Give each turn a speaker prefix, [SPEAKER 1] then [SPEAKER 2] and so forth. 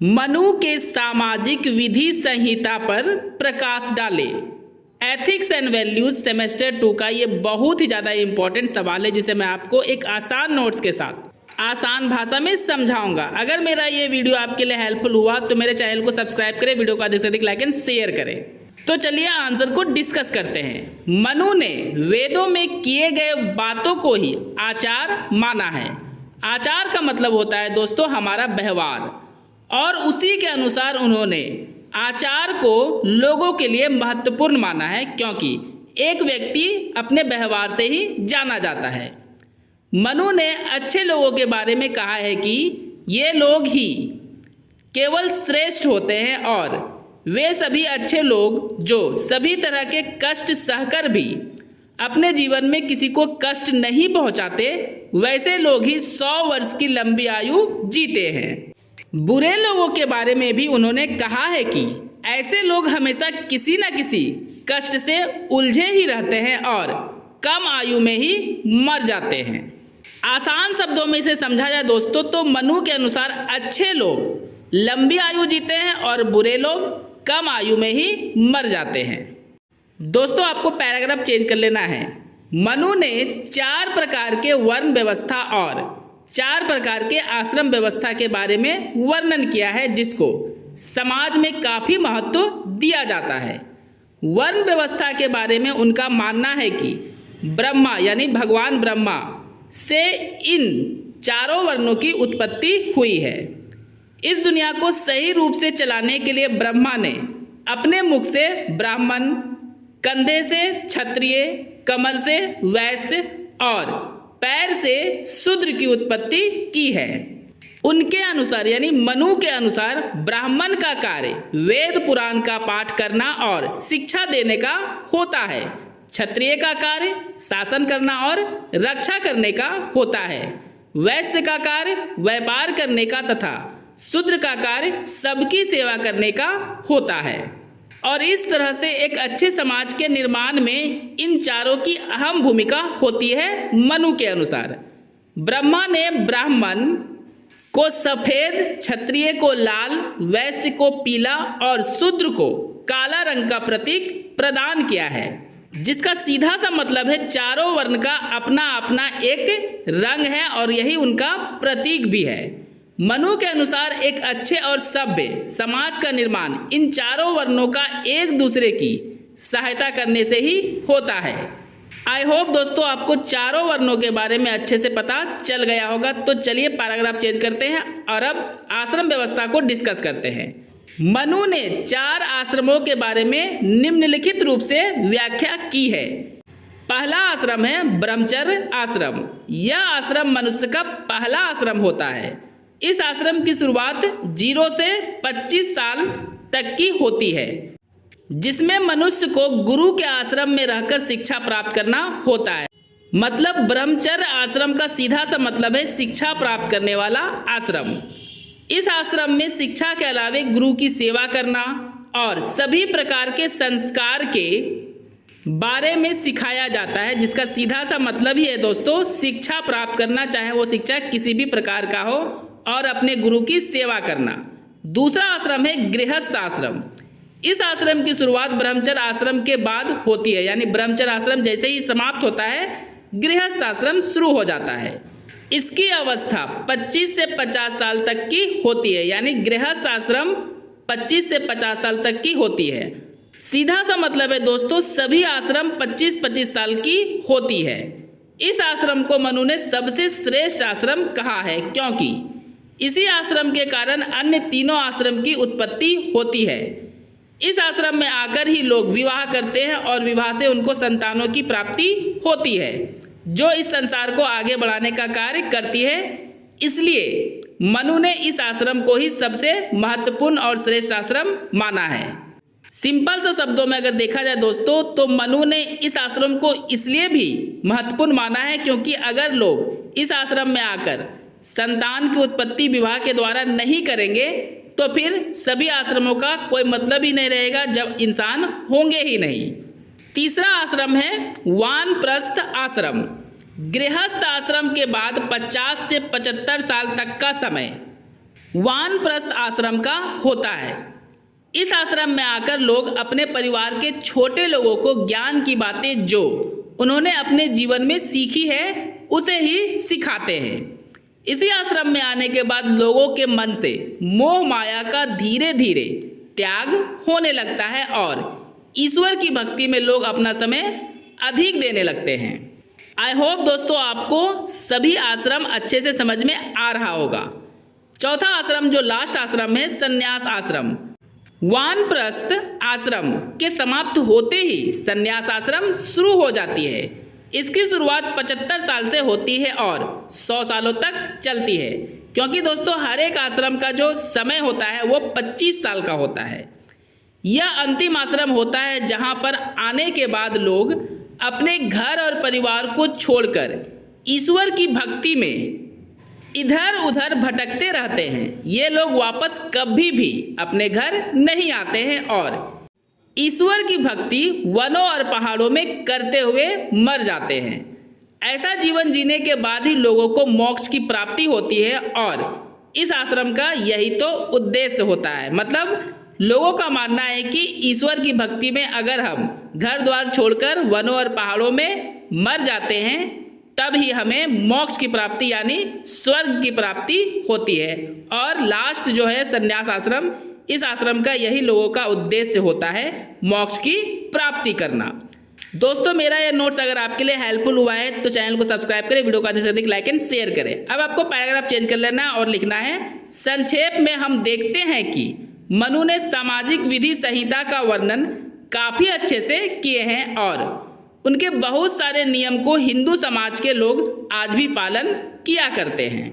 [SPEAKER 1] मनु के सामाजिक विधि संहिता पर प्रकाश डाले। एथिक्स एंड वैल्यूज सेमेस्टर 2 का ये बहुत ही ज़्यादा इंपॉर्टेंट सवाल है, जिसे मैं आपको एक आसान नोट्स के साथ आसान भाषा में समझाऊंगा। अगर मेरा ये वीडियो आपके लिए हेल्पफुल हुआ तो मेरे चैनल को सब्सक्राइब करें, वीडियो को अधिक से अधिक लाइक एंड शेयर करें। तो चलिए आंसर को डिस्कस करते हैं। मनु ने वेदों में किए गए बातों को ही आचार माना है। आचार का मतलब होता है दोस्तों हमारा व्यवहार, और उसी के अनुसार उन्होंने आचार को लोगों के लिए महत्वपूर्ण माना है, क्योंकि एक व्यक्ति अपने व्यवहार से ही जाना जाता है। मनु ने अच्छे लोगों के बारे में कहा है कि ये लोग ही केवल श्रेष्ठ होते हैं, और वे सभी अच्छे लोग जो सभी तरह के कष्ट सहकर भी अपने जीवन में किसी को कष्ट नहीं पहुंचाते, वैसे लोग ही 100 वर्ष की लंबी आयु जीते हैं। बुरे लोगों के बारे में भी उन्होंने कहा है कि ऐसे लोग हमेशा किसी न किसी कष्ट से उलझे ही रहते हैं और कम आयु में ही मर जाते हैं। आसान शब्दों में इसे समझा जाए दोस्तों तो मनु के अनुसार अच्छे लोग लंबी आयु जीते हैं और बुरे लोग कम आयु में ही मर जाते हैं। दोस्तों आपको पैराग्राफ चेंज कर लेना है। मनु ने 4 प्रकार के वर्ण व्यवस्था और 4 प्रकार के आश्रम व्यवस्था के बारे में वर्णन किया है, जिसको समाज में काफ़ी महत्व दिया जाता है। वर्ण व्यवस्था के बारे में उनका मानना है कि ब्रह्मा यानी भगवान ब्रह्मा से इन 4 वर्णों की उत्पत्ति हुई है। इस दुनिया को सही रूप से चलाने के लिए ब्रह्मा ने अपने मुख से ब्राह्मण, कंधे से क्षत्रिय, कमर से वैश्य और पैर से शूद्र की उत्पत्ति की है। उनके अनुसार यानी मनु के अनुसार ब्राह्मण का कार्य वेद पुराण का पाठ करना और शिक्षा देने का होता है। क्षत्रिय का कार्य शासन करना और रक्षा करने का होता है। वैश्य का कार्य व्यापार करने का तथा शूद्र का कार्य सबकी सेवा करने का होता है। और इस तरह से एक अच्छे समाज के निर्माण में इन 4 की अहम भूमिका होती है। मनु के अनुसार ब्रह्मा ने ब्राह्मण को सफ़ेद, क्षत्रिय को लाल, वैश्य को पीला और शूद्र को काला रंग का प्रतीक प्रदान किया है, जिसका सीधा सा मतलब है 4 वर्ण का अपना अपना एक रंग है और यही उनका प्रतीक भी है। मनु के अनुसार एक अच्छे और सभ्य समाज का निर्माण इन 4 वर्णों का एक दूसरे की सहायता करने से ही होता है। आई होप दोस्तों आपको 4 वर्णों के बारे में अच्छे से पता चल गया होगा। तो चलिए पैराग्राफ चेंज करते हैं और अब आश्रम व्यवस्था को डिस्कस करते हैं। मनु ने 4 आश्रमों के बारे में निम्नलिखित रूप से व्याख्या की है। पहला आश्रम है ब्रह्मचर्य आश्रम। यह आश्रम मनुष्य का पहला आश्रम होता है। इस आश्रम की शुरुआत 0 से 25 साल तक की होती है, जिसमें मनुष्य को गुरु के आश्रम में रहकर शिक्षा प्राप्त करना होता है। मतलब ब्रह्मचर्य आश्रम का सीधा सा मतलब है शिक्षा प्राप्त करने वाला आश्रम। इस आश्रम में शिक्षा के अलावे गुरु की सेवा करना और सभी प्रकार के संस्कार के बारे में सिखाया जाता है, जिसका सीधा सा मतलब ही है दोस्तों शिक्षा प्राप्त करना, चाहे वो शिक्षा किसी भी प्रकार का हो, और अपने गुरु की सेवा करना। दूसरा आश्रम है गृहस्थ आश्रम। इस आश्रम की शुरुआत ब्रह्मचर्य आश्रम के बाद होती है, यानी ब्रह्मचर्य आश्रम जैसे ही समाप्त होता है गृहस्थ आश्रम शुरू हो जाता है। इसकी अवस्था 25 से 50 साल तक की होती है, यानी गृहस्थ आश्रम 25 से 50 साल तक की होती है। सीधा सा मतलब है दोस्तों सभी आश्रम 25-25 साल की होती है। इस आश्रम को मनु ने सबसे श्रेष्ठ आश्रम कहा है, क्योंकि इसी आश्रम के कारण अन्य तीनों आश्रम की उत्पत्ति होती है। इस आश्रम में आकर ही लोग विवाह करते हैं और विवाह से उनको संतानों की प्राप्ति होती है, जो इस संसार को आगे बढ़ाने का कार्य करती है। इसलिए मनु ने इस आश्रम को ही सबसे महत्वपूर्ण और श्रेष्ठ आश्रम माना है। सिंपल सा शब्दों में अगर देखा जाए दोस्तों तो मनु ने इस आश्रम को इसलिए भी महत्वपूर्ण माना है क्योंकि अगर लोग इस आश्रम में आकर संतान की उत्पत्ति विवाह के द्वारा नहीं करेंगे तो फिर सभी आश्रमों का कोई मतलब ही नहीं रहेगा, जब इंसान होंगे ही नहीं। तीसरा आश्रम है वानप्रस्थ आश्रम। गृहस्थ आश्रम के बाद 50 से 75 साल तक का समय वानप्रस्थ आश्रम का होता है। इस आश्रम में आकर लोग अपने परिवार के छोटे लोगों को ज्ञान की बातें जो उन्होंने अपने जीवन में सीखी है उसे ही सिखाते हैं। इसी आश्रम में आने के बाद लोगों के मन से मोह माया का धीरे धीरे त्याग होने लगता है और ईश्वर की भक्ति में लोग अपना समय अधिक देने लगते हैं। आई होप दोस्तों आपको सभी आश्रम अच्छे से समझ में आ रहा होगा। चौथा आश्रम जो लास्ट आश्रम है, संन्यास आश्रम। वानप्रस्थ आश्रम के समाप्त होते ही संन्यास आश्रम शुरू हो जाती है। इसकी शुरुआत 75 साल से होती है और 100 सालों तक चलती है, क्योंकि दोस्तों हर एक आश्रम का जो समय होता है वो 25 साल का होता है। यह अंतिम आश्रम होता है जहां पर आने के बाद लोग अपने घर और परिवार को छोड़कर ईश्वर की भक्ति में इधर उधर भटकते रहते हैं। ये लोग वापस कभी भी अपने घर नहीं आते हैं और ईश्वर की भक्ति वनों और पहाड़ों में करते हुए मर जाते हैं। ऐसा जीवन जीने के बाद ही लोगों को मोक्ष की प्राप्ति होती है और इस आश्रम का यही तो उद्देश्य होता है। मतलब लोगों का मानना है कि ईश्वर की भक्ति में अगर हम घर द्वार छोड़कर वनों और पहाड़ों में मर जाते हैं तब ही हमें मोक्ष की प्राप्ति यानी स्वर्ग की प्राप्ति होती है। और लास्ट जो है संन्यास आश्रम, इस आश्रम का यही लोगों का उद्देश्य होता है, मोक्ष की प्राप्ति करना। दोस्तों मेरा ये नोट्स अगर आपके लिए हेल्पफुल हुआ है तो चैनल को सब्सक्राइब करें, वीडियो को अधिक से अधिक लाइक एंड शेयर करें। अब आपको पैराग्राफ चेंज कर लेना और लिखना है, संक्षेप में हम देखते हैं कि मनु ने सामाजिक विधि संहिता का वर्णन काफ़ी अच्छे से किए हैं और उनके बहुत सारे नियम को हिंदू समाज के लोग आज भी पालन किया करते हैं।